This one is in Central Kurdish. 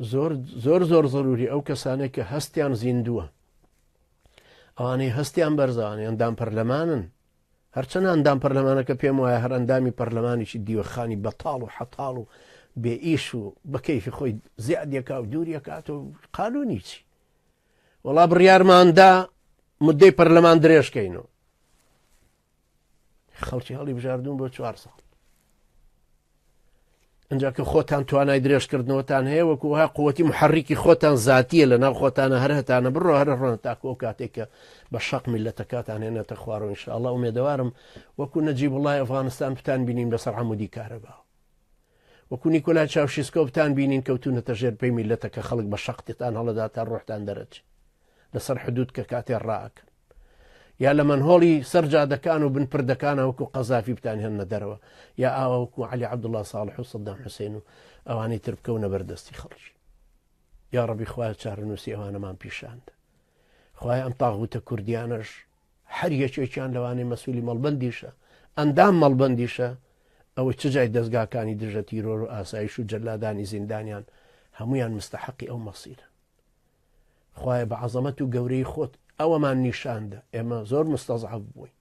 زۆر زۆر زەروری ئەو کەسانێک کە هەستیان زیندووە، ئەوانەی هەستیان بەرزانێ ئەندام پەرلەمانن، هەرچەند ئەندام پەرلەمانەکە پێم وایە هەر ئەندامی پەرلەمانێکی دیوەخانی بەتاڵ و حەتاڵ و بێ ئیش و بەکەیفی خۆی زیادیەکە و دووریەکات و قانونی چی وەڵا بڕیارماندا مدەی پەرلەمان درێژکەینەوە، خەڵکی هەڵی بژاردوون بۆ 4 ساڵ. ئەجا کە خۆتان توانای درێژکردنەوەتان هەیە وەکو وها قووەتی محرڕیکی خۆتان زاتیە لە ناو خۆتانە هەر هەتانە بڕۆ هەر ڕۆنە تاکو ئەو کاتێککە بە شەق میلەتەکاتان هێنێتە خوارەوە ئینشاءڵڵا ومێدەوارم وەکو نەجیب وڵای ئەفغانستان بتان بینین لەسەر عەمودی کارەباوە، وەکو نیکۆلای چاوشیسکۆ بتان بینین کەوتونەتە ژێر پێی میلەتەکە خەڵک بە شەقتتان هەڵەدا تا ڕۆحتان دەرەچ لەسەر حدود کە کاتێ ڕائەکەن، یا لە منهۆڵی سەرجادەکان و بنپردەکانە وەکو قەزافی بتان هێنە دەرەوە، یا ئاوا وەکو عەلی عەبدوڵڵا ساڵح و سەدام حوسێن و ئەوانەی تر بکەونە بەردەستی خەڵکی. یا ڕەبی خوایە چارەنووسی ئەوانەمان پیشاندە، خوایە ئەم تاغوتە کوردیانەش هەر یەکێکیان لەوانەی مەسئولی مەڵبەندیشە ئەندام مەڵبەندیشە ئەوەی چ جای دەستگاکانی دژە تیرۆر و ئاسایش و جەلادانی زیندانیان هەمویان مستحقی ئەو مەسیرە. خوایە بە عەزەمەت و گەورەی خۆت ئەوەمان نیشاندە ئێمە زۆر مستەزعەف بووین،